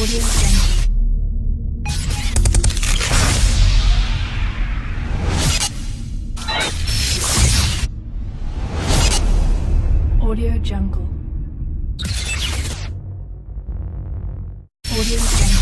Audio Jungle. Audio Jungle. Audio Jungle.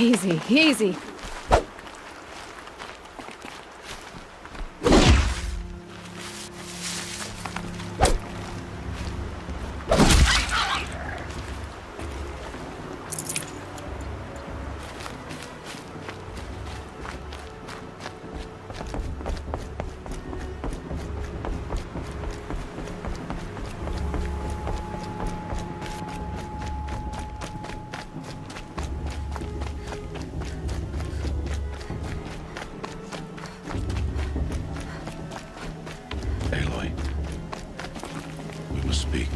Easy, easy.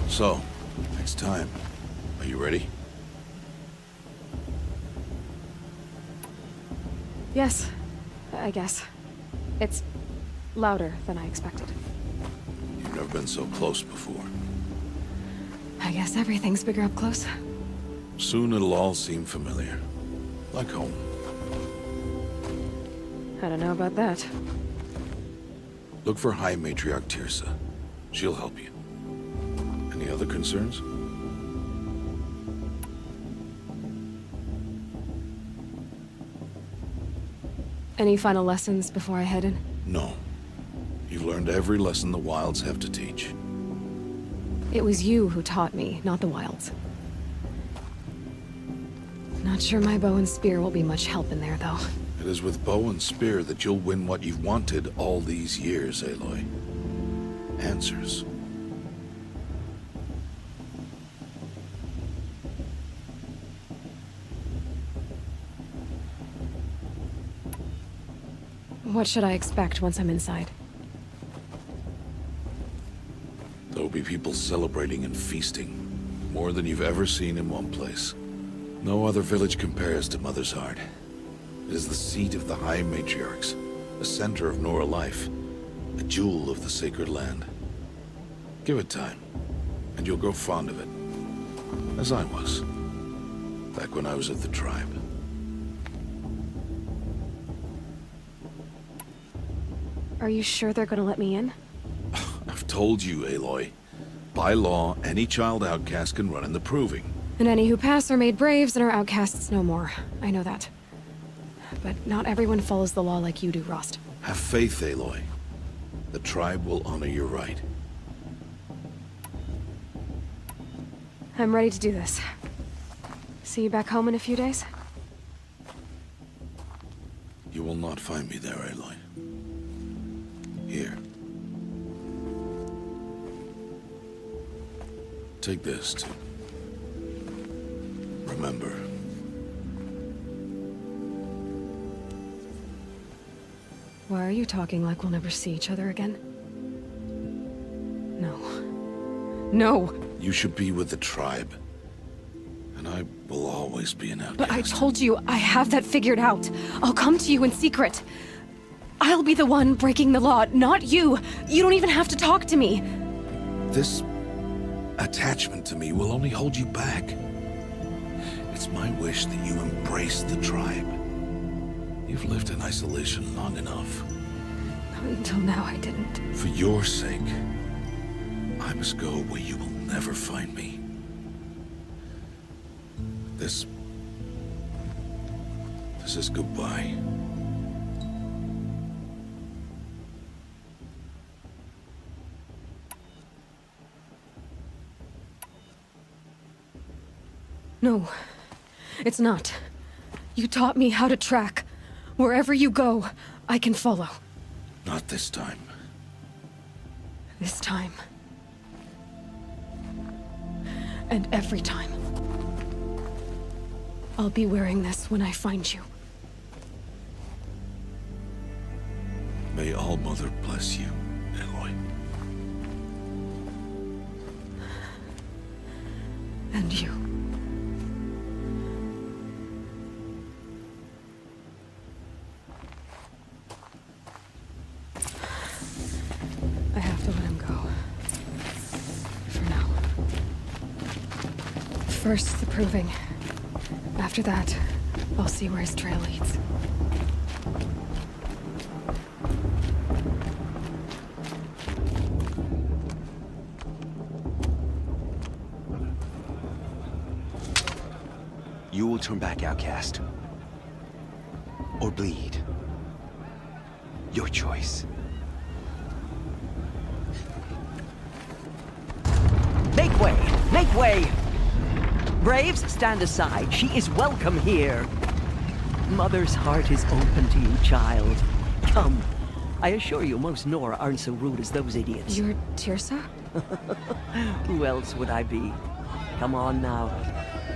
So, next time, are you ready? Yes, I guess. It's louder than I expected. You've never been so close before. I guess everything's bigger up close. Soon it'll all seem familiar. Like home. I don't know about that. Look for High Matriarch Tirsa. She'll help you. Any other concerns? Any final lessons before I head in? No. You've learned every lesson the Wilds have to teach. It was you who taught me, not the Wilds. Not sure my bow and spear will be much help in there, though. It is with bow and spear that you'll win what you've wanted all these years, Aloy. Answers. What should I expect once I'm inside? There'll be people celebrating and feasting. More than you've ever seen in one place. No other village compares to Mother's Heart. It is the seat of the High Matriarchs, the center of Nora life, a jewel of the sacred land. Give it time, and you'll grow fond of it. As I was, back when I was at the tribe. Are you sure they're gonna let me in? I've told you, Aloy. By law, any child outcast can run in the proving. And any who pass are made braves and are outcasts no more. I know that. But not everyone follows the law like you do, Rost. Have faith, Aloy. The tribe will honor your right. I'm ready to do this. See you back home in a few days? You will not find me there, Aloy. Here. Take this to remember. Why are you talking like we'll never see each other again? No. No! You should be with the tribe. And I will always be an outcast. But I told you, I have that figured out. I'll come to you in secret. I'll be the one breaking the law, not you. You don't even have to talk to me. This attachment to me will only hold you back. It's my wish that you embrace the tribe. You've lived in isolation long enough. Until now, I didn't. For your sake, I must go where you will never find me. This is goodbye. No, it's not. You taught me how to track. Wherever you go, I can follow. Not this time. This time. And every time. I'll be wearing this when I find you. May All-Mother bless you, Aloy. And you. I have to let him go. For now. First, the proving. After that, I'll see where his trail leads. You will turn back, outcast. Or bleed. Your choice. Make way! Make way! Braves, stand aside. She is welcome here. Mother's heart is open to you, child. Come. I assure you, most Nora aren't so rude as those idiots. You're Tirsa? Who else would I be? Come on now.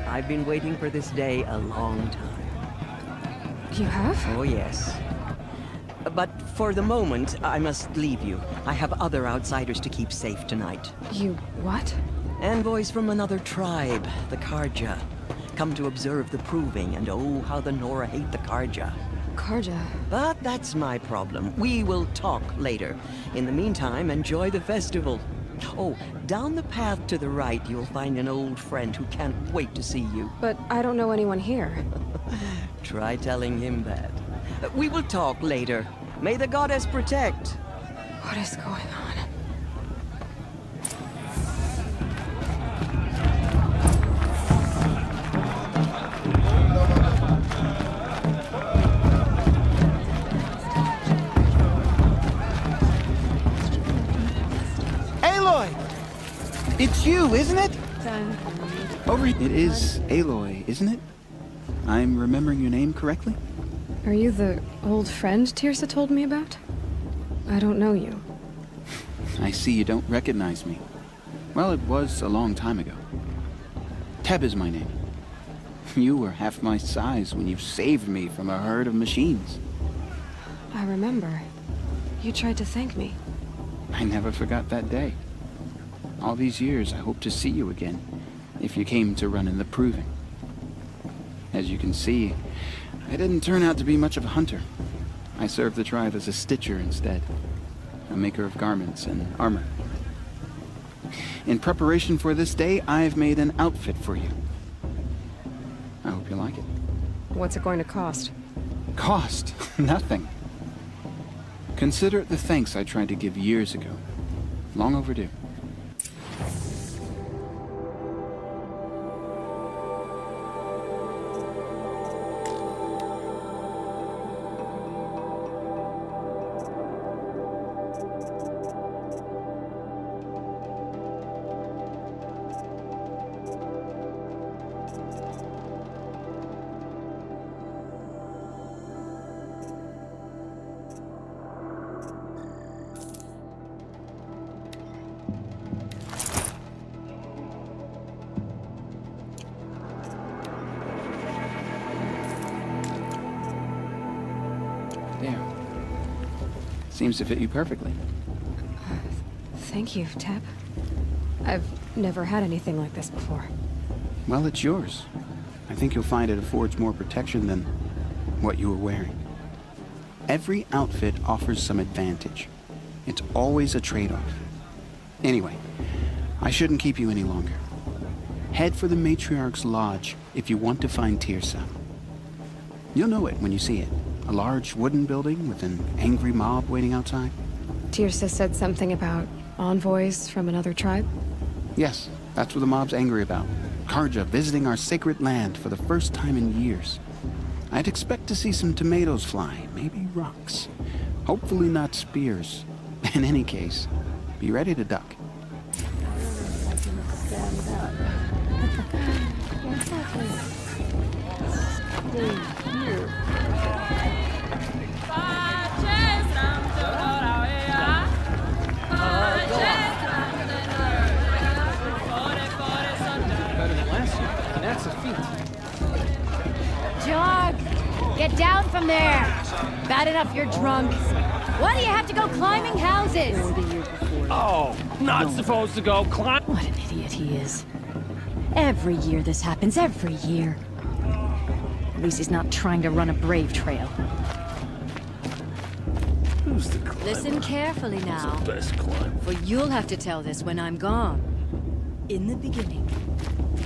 I've been waiting for this day a long time. You have? Oh, yes. But for the moment, I must leave you. I have other outsiders to keep safe tonight. You what? Envoys from another tribe, the Karja. Come to observe the proving, and oh, how the Nora hate the Karja. Karja. But that's my problem. We will talk later. In the meantime, enjoy the festival. Oh, down the path to the right, you'll find an old friend who can't wait to see you. But I don't know anyone here. Try telling him that. We will talk later. May the goddess protect. What is going on? Aloy! It's you, isn't it? It is Aloy, isn't it? I'm remembering your name correctly? Are you the old friend Tirsa told me about? I don't know you. I see you don't recognize me. Well, it was a long time ago. Teb is my name. You were half my size when you saved me from a herd of machines. I remember. You tried to thank me. I never forgot that day. All these years, I hope to see you again, if you came to run in the Proving. As you can see, I didn't turn out to be much of a hunter. I served the tribe as a stitcher instead, a maker of garments and armor. In preparation for this day, I've made an outfit for you. I hope you like it. What's it going to cost? Cost? Nothing. Consider it the thanks I tried to give years ago. Long overdue. There. Seems to fit you perfectly. Thank you, Teb. I've never had anything like this before. Well, it's yours. I think you'll find it affords more protection than what you were wearing. Every outfit offers some advantage. It's always a trade-off. Anyway, I shouldn't keep you any longer. Head for the Matriarch's Lodge if you want to find Tirsa. You'll know it when you see it. A large wooden building with an angry mob waiting outside. Tirsa said something about envoys from another tribe? Yes, that's what the mob's angry about. Karja visiting our sacred land for the first time in years. I'd expect to see some tomatoes fly, maybe rocks. Hopefully not spears. In any case, be ready to duck. That's a feat. Jog! Get down from there! Bad enough you're drunk. Why do you have to go climbing houses? Oh, not supposed to go climb. What an idiot he is. Every year this happens, every year. At least he's not trying to run a brave trail. Who's the climber? Listen carefully now, The best climber. for you'll have to tell this when I'm gone. In the beginning,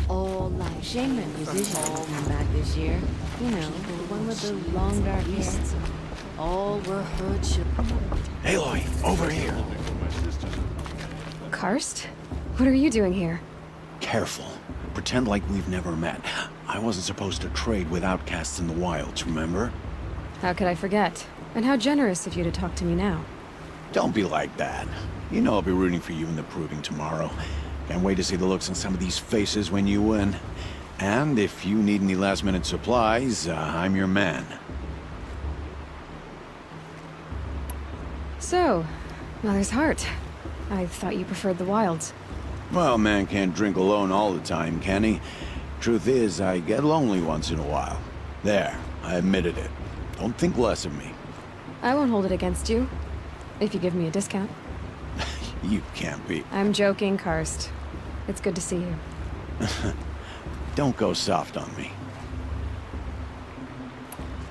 all life. Shame that musician came back this year. You know, the one with the long dark hair. All were heard Aloy, over here. Karst? What are you doing here? Careful. Pretend like we've never met. I wasn't supposed to trade with outcasts in the wilds, remember? How could I forget? And how generous of you to talk to me now. Don't be like that. You know I'll be rooting for you in the Proving tomorrow. Can't wait to see the looks on some of these faces when you win. And if you need any last-minute supplies, I'm your man. So, Mother's Heart. I thought you preferred the wilds. Well, man can't drink alone all the time, can he? Truth is, I get lonely once in a while. There, I admitted it. Don't think less of me. I won't hold it against you, if you give me a discount. You can't be. I'm joking, Karst. It's good to see you. Don't go soft on me.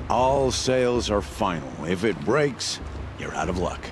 All sales are final. If it breaks, you're out of luck.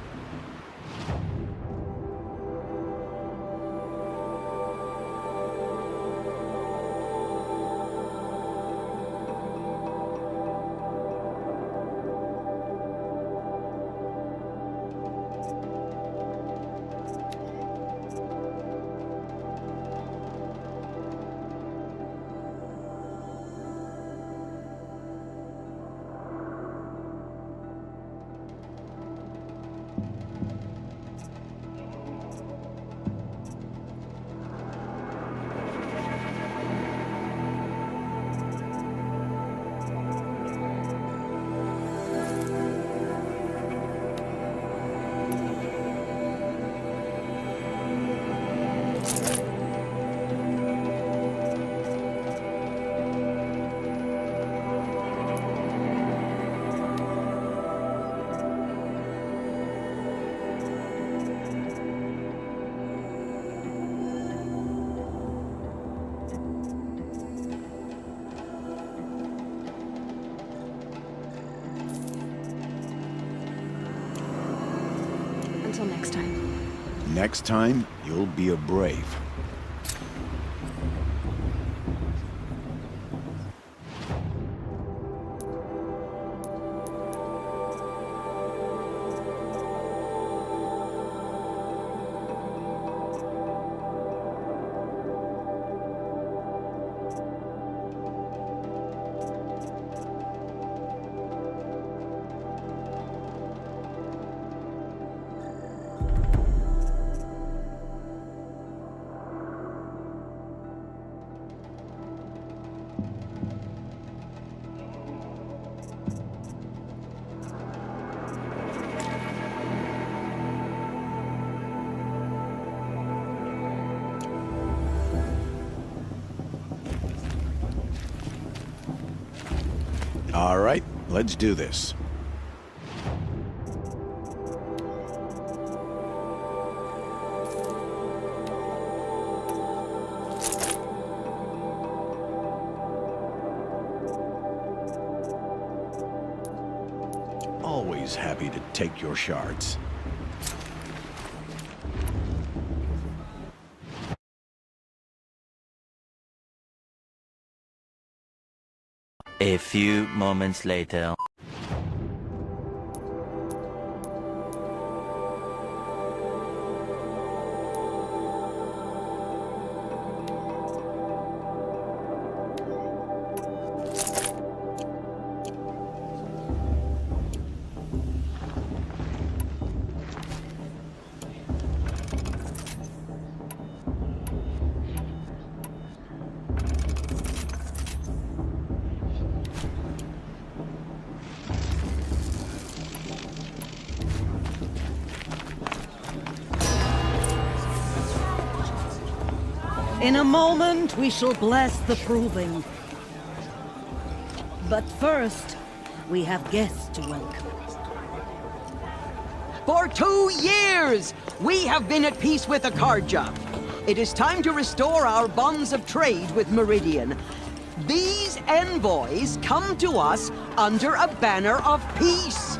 Until next time. Next time, you'll be a brave. All right, let's do this. Always happy to take your shards. A few moments later. In a moment, we shall bless the proving. But first, we have guests to welcome. For 2 years, we have been at peace with Akarja. It is time to restore our bonds of trade with Meridian. These envoys come to us under a banner of peace.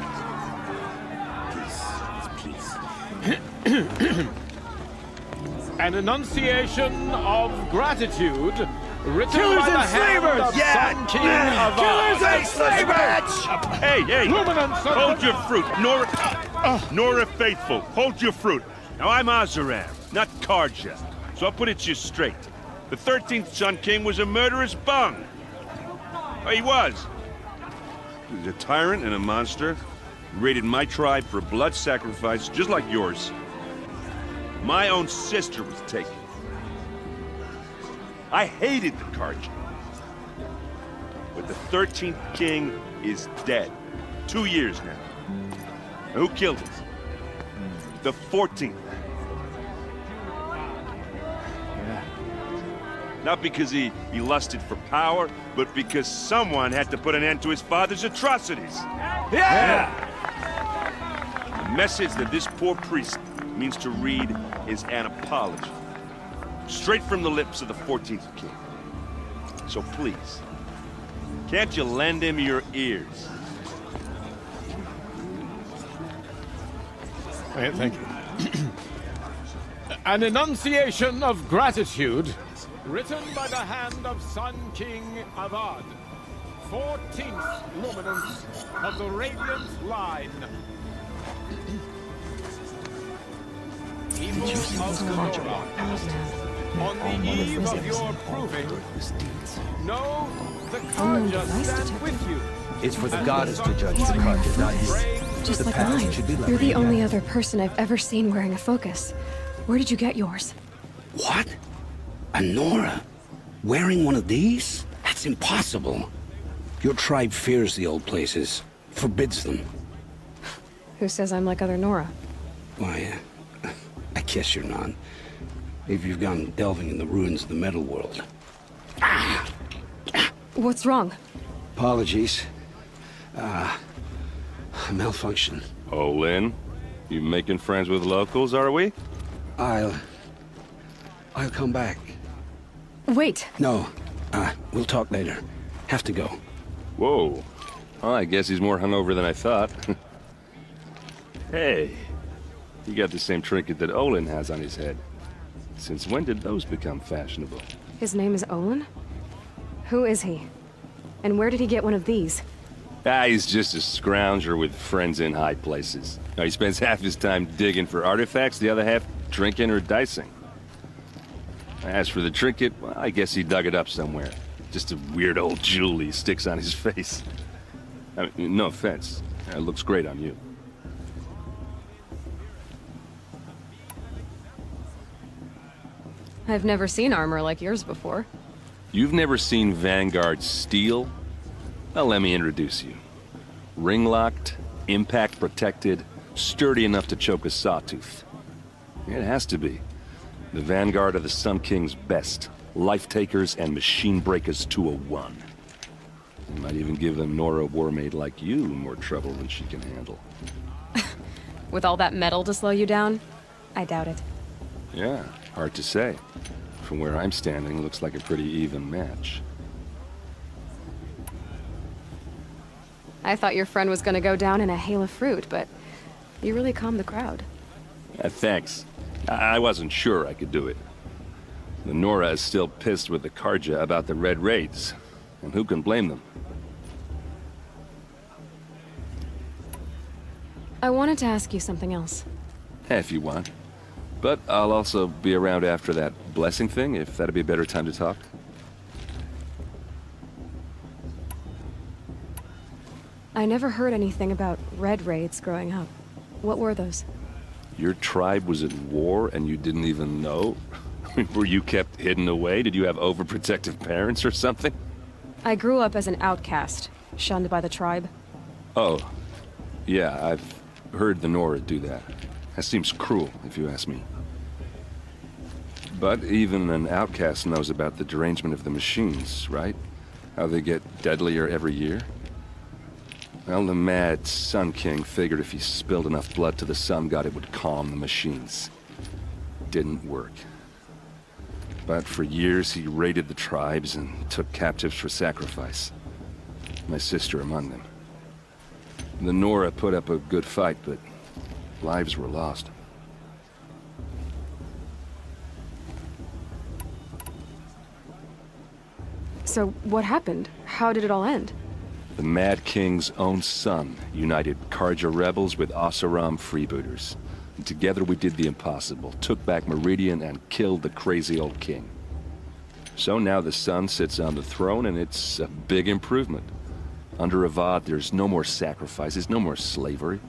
An enunciation of gratitude written Killers by the and hand slavers! of Yeah! Sun King of Killers and slavers! Hey, Luminance of hold the- your fruit. Nora Faithful, hold your fruit. Now, I'm Azaram, not Karja, so I'll put it to you straight. The 13th Sun King was a murderous bung. Oh, he was. He was a tyrant and a monster. He raided my tribe for a blood sacrifice, just like yours. My own sister was taken. I hated the Karja. But the 13th king is dead. 2 years now. And who killed him? The 14th. Not because he lusted for power, but because someone had to put an end to his father's atrocities. Yeah! The message that this poor priest means to read is an apology. Straight from the lips of the 14th king. So please, can't you lend him your ears? Thank you. An enunciation of gratitude written by the hand of Sun King Avad, 14th luminance of the Radiant Line. People of Guerrilla, on the eve of your proving, know the Karja stand with you. It's for the goddess to judge the Karja, not you. Just The like past mine. should be left You're the only behind. other person I've ever seen wearing a focus. Where did you get yours? What? A Nora? Wearing one of these? That's impossible. Your tribe fears the old places, forbids them. Who says I'm like other Nora? Why, I guess you're not. If you've gone delving in the ruins of the metal world. What's wrong? Apologies. Malfunction. Oh, Lynn, you making friends with locals, are we? I'll come back. Wait. No, we'll talk later. Have to go. Whoa. Well, I guess he's more hungover than I thought. Hey, You got the same trinket that Olin has on his head. Since when did those become fashionable? His name is Olin? Who is he? And where did he get one of these? He's just a scrounger with friends in high places. Now, he spends half his time digging for artifacts, the other half drinking or dicing. As for the trinket, well, I guess he dug it up somewhere. Just a weird old jewel he sticks on his face. I mean, no offense. It looks great on you. I've never seen armor like yours before. You've never seen Vanguard steel? Well, let me introduce you. Ring-locked, impact-protected, sturdy enough to choke a sawtooth. It has to be. The Vanguard of the Sun King's best. Life-takers and machine breakers to a one. You might even give a Nora Warmaid like you more trouble than she can handle. With all that metal to slow you down? I doubt it. Yeah, hard to say. From where I'm standing, looks like a pretty even match. I thought your friend was gonna go down in a hail of fruit, but you really calmed the crowd. Thanks. I wasn't sure I could do it. The Nora is still pissed with the Karja about the Red Raids, and who can blame them? I wanted to ask you something else. If you want. But I'll also be around after that blessing thing, if that'd be a better time to talk. I never heard anything about Red Raids growing up. What were those? Your tribe was at war and you didn't even know? Were you kept hidden away? Did you have overprotective parents or something? I grew up as an outcast, shunned by the tribe. Oh, yeah, I've heard the Nora do that. That seems cruel, if you ask me. But even an outcast knows about the derangement of the machines, right? How they get deadlier every year? Well, the mad Sun King figured if he spilled enough blood to the Sun God, it would calm the machines. Didn't work. But for years, he raided the tribes and took captives for sacrifice. My sister among them. The Nora put up a good fight, but lives were lost. So what happened? How did it all end? The Mad King's own son united Karja rebels with Oseram freebooters. And together we did the impossible, took back Meridian and killed the crazy old king. So now the son sits on the throne and it's a big improvement. Under Avad, there's no more sacrifices, no more slavery.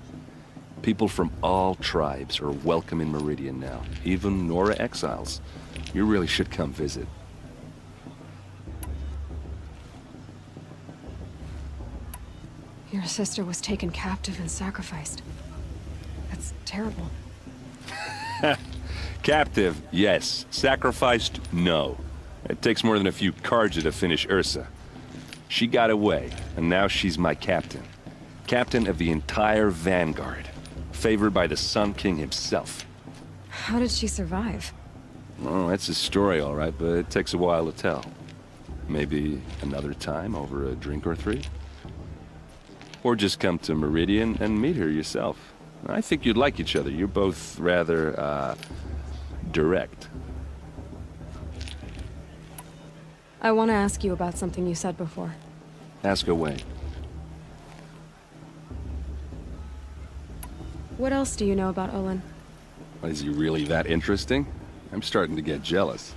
People from all tribes are welcome in Meridian now, even Nora exiles. You really should come visit. Your sister was taken captive and sacrificed. That's terrible. Captive, yes. Sacrificed, no. It takes more than a few Karja to finish Ursa. She got away, and now she's my captain. Captain of the entire Vanguard. Favored by the Sun King himself. How did she survive? Oh, that's a story, all right, but it takes a while to tell. Maybe another time over a drink or three? Or just come to Meridian and meet her yourself. I think you'd like each other. You're both rather, direct. I want to ask you about something you said before. Ask away. What else do you know about Olin? Is he really that interesting? I'm starting to get jealous.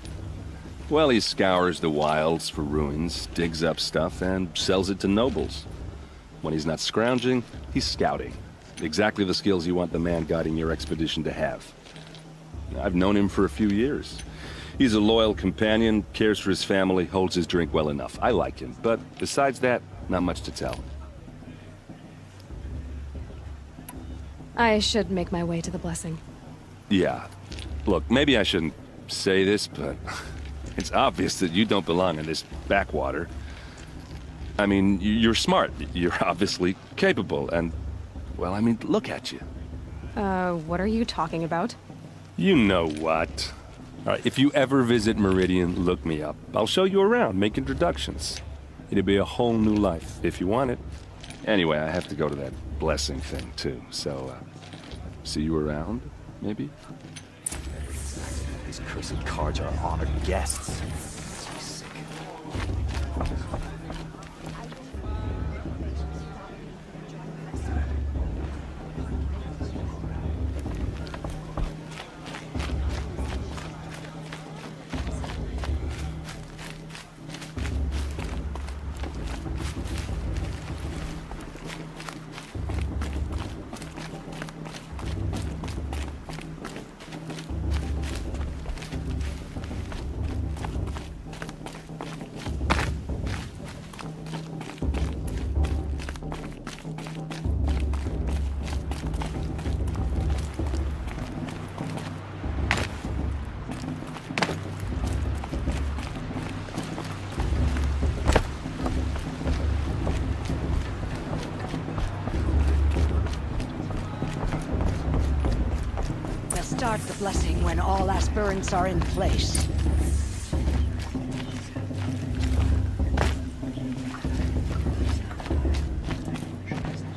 Well, he scours the wilds for ruins, digs up stuff, and sells it to nobles. When he's not scrounging, he's scouting. Exactly the skills you want the man guiding your expedition to have. I've known him for a few years. He's a loyal companion, cares for his family, holds his drink well enough. I like him, but besides that, not much to tell. I should make my way to the blessing. Yeah. Look, maybe I shouldn't say this, but it's obvious that you don't belong in this backwater. I mean, you're smart. You're obviously capable, and, well, I mean, look at you. What are you talking about? You know what. All right, if you ever visit Meridian, look me up. I'll show you around, make introductions. It'll be a whole new life, if you want it. Anyway, I have to go to that blessing thing, too, so, see you around? maybe? These cursed cards are honored guests. Makes me sick. Start the blessing when all aspirants are in place.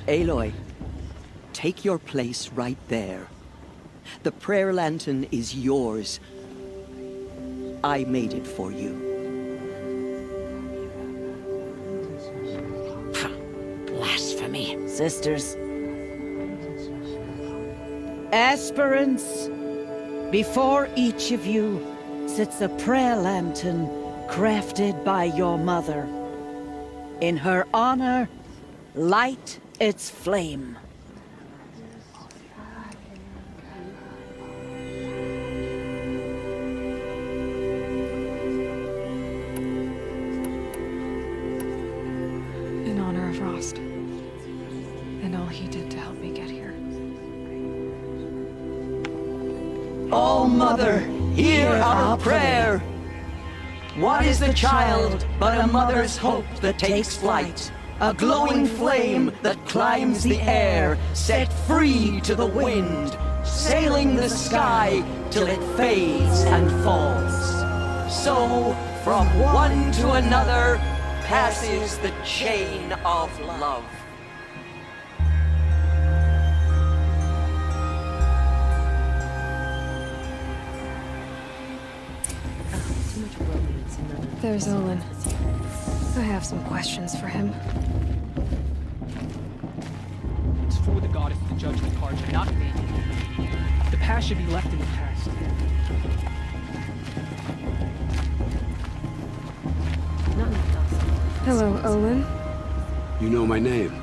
Aloy, take your place right there. The prayer lantern is yours. I made it for you. Blasphemy. Sisters. Aspirants, before each of you sits a prayer lantern crafted by your mother. In her honor, light its flame. In honor of Rost, and all he did to help me get here. Oh, Mother, hear our prayer. What is the child but a mother's hope that takes flight? A glowing flame that climbs the air, set free to the wind, sailing the sky till it fades and falls. So, from one to another, passes the chain of love. There's Olin. I have some questions for him. It's for the goddess to judge the Carja, not me. The past should be left in the past. Hello, Olin. You know my name?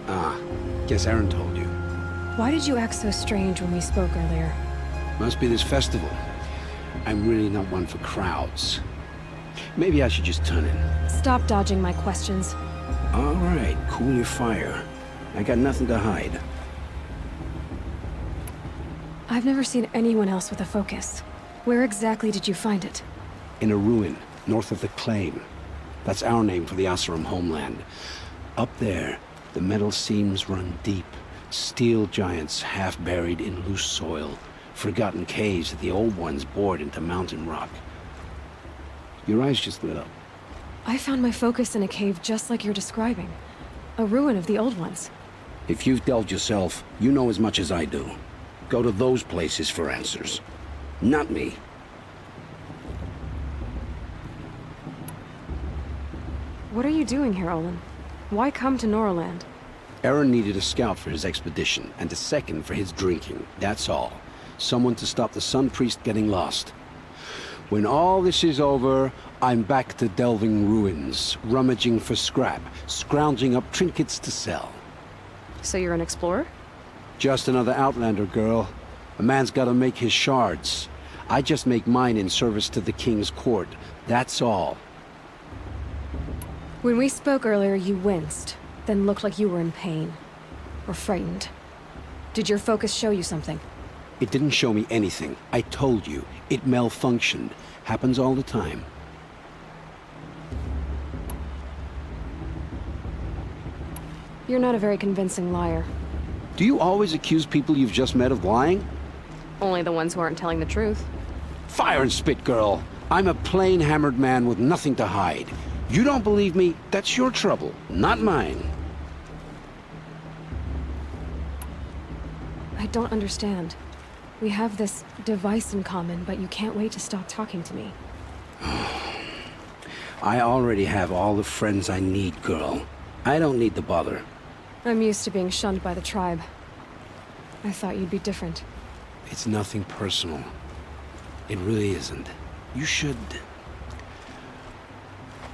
Ah, guess Aaron told you. Why did you act so strange when we spoke earlier? Must be this festival. I'm really not one for crowds. Maybe I should just turn in. Stop dodging my questions. All right, cool your fire. I got nothing to hide. I've never seen anyone else with a focus. Where exactly did you find it? In a ruin, north of the Claim. That's our name for the Asuram homeland. Up there, the metal seams run deep. Steel giants half buried in loose soil. Forgotten caves that the old ones bored into mountain rock. Your eyes just lit up. I found my focus in a cave just like you're describing. A ruin of the old ones. If you've delved yourself, you know as much as I do. Go to those places for answers. Not me. What are you doing here, Olin? Why come to Norland? Aaron needed a scout for his expedition, and a second for his drinking. That's all. Someone to stop the Sun Priest getting lost. When all this is over, I'm back to delving ruins, rummaging for scrap, scrounging up trinkets to sell. So you're an explorer? Just another Outlander, girl. A man's gotta make his shards. I just make mine in service to the King's court. That's all. When we spoke earlier, you winced, then looked like you were in pain. Or frightened. Did your focus show you something? It didn't show me anything. I told you. It malfunctioned. Happens all the time. You're not a very convincing liar. Do you always accuse people you've just met of lying? Only the ones who aren't telling the truth. Fire and spit, girl. I'm a plain hammered man with nothing to hide. You don't believe me? That's your trouble, not mine. I don't understand. We have this device in common, but you can't wait to stop talking to me. I already have all the friends I need, girl. I don't need the bother. I'm used to being shunned by the tribe. I thought you'd be different. It's nothing personal. It really isn't. You should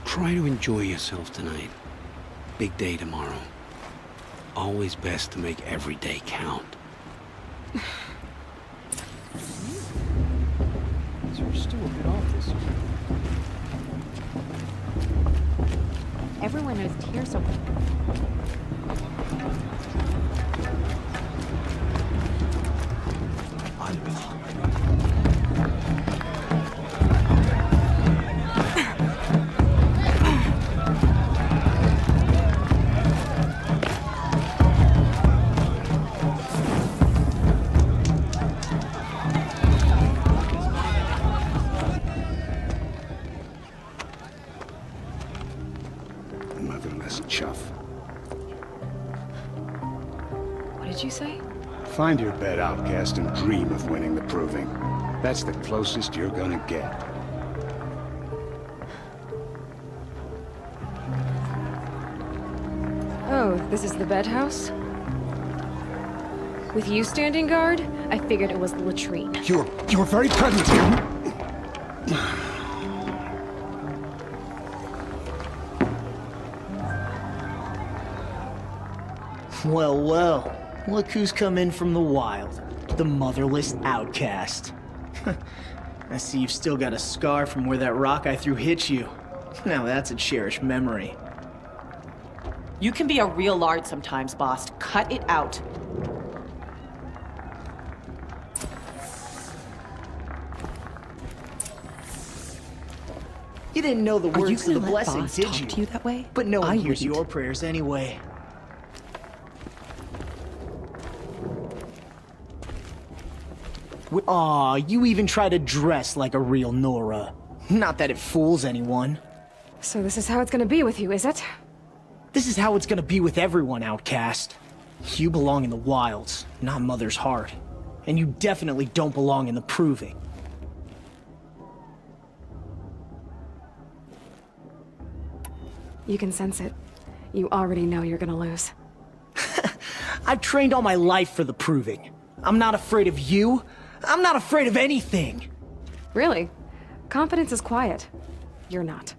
try to enjoy yourself tonight. Big day tomorrow. Always best to make every day count. So we're still a bit off this year. Everyone knows tears over. Motherless chuff. What did you say? Find your bed, outcast, and dream of winning the proving. That's the closest you're gonna get. Oh, this is the bedhouse? With you standing guard, I figured it was the latrine. You're very present. Well, well. Look who's come in from the wild. The motherless outcast. I see you've still got a scar from where that rock I threw hit you. Now that's a cherished memory. You can be a real lard sometimes, boss. Cut it out. You didn't know the Are you words to gonna the let blessing, boss did talk you? to you that way? But no one I hears wouldn't. your prayers anyway. Aw, you even try to dress like a real Nora. Not that it fools anyone. So this is how it's gonna be with you, is it? This is how it's gonna be with everyone, outcast. You belong in the wilds, not Mother's heart. And you definitely don't belong in the proving. You can sense it. You already know you're gonna lose. I've trained all my life for the proving. I'm not afraid of you. I'm not afraid of anything. Really? Confidence is quiet. You're not.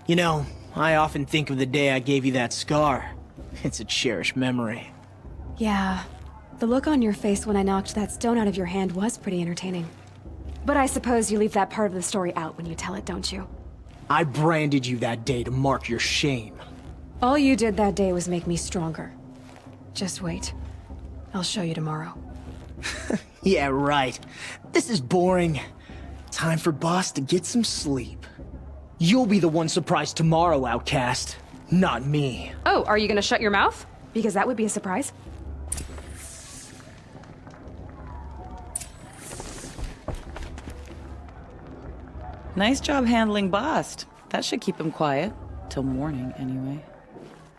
You know, I often think of the day I gave you that scar. It's a cherished memory. Yeah. The look on your face when I knocked that stone out of your hand was pretty entertaining. But I suppose you leave that part of the story out when you tell it, don't you? I branded you that day to mark your shame. All you did that day was make me stronger. Just wait. I'll show you tomorrow. Yeah, right. This is boring. Time for Boss to get some sleep. You'll be the one surprised tomorrow, outcast. Not me. Oh, are you gonna shut your mouth? Because that would be a surprise. Nice job handling Bast. That should keep him quiet. Till morning, anyway.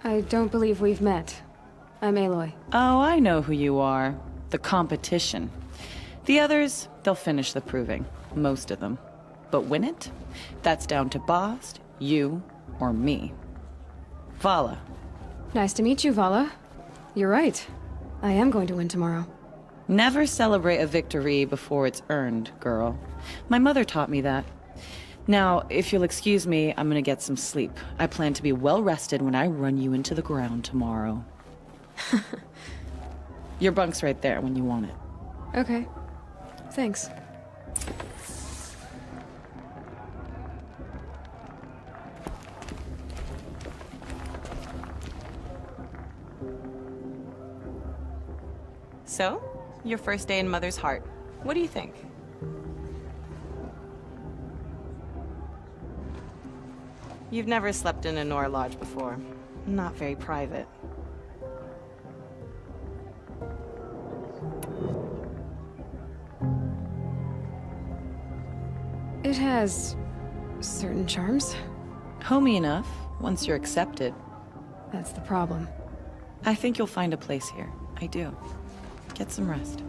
I don't believe we've met. I'm Aloy. Oh, I know who you are. The competition. The others, they'll finish the proving. Most of them. But win it? That's down to Bast, you, or me. Vala. Nice to meet you, Vala. You're right. I am going to win tomorrow. Never celebrate a victory before it's earned, girl. My mother taught me that. Now, if you'll excuse me, I'm gonna get some sleep. I plan to be well rested when I run you into the ground tomorrow. Your bunk's right there when you want it. Okay. Thanks. So, your first day in Mother's heart. What do you think? You've never slept in a Nora lodge before. Not very private. It has certain charms. Homey enough, once you're accepted. That's the problem. I think you'll find a place here. I do. Get some rest.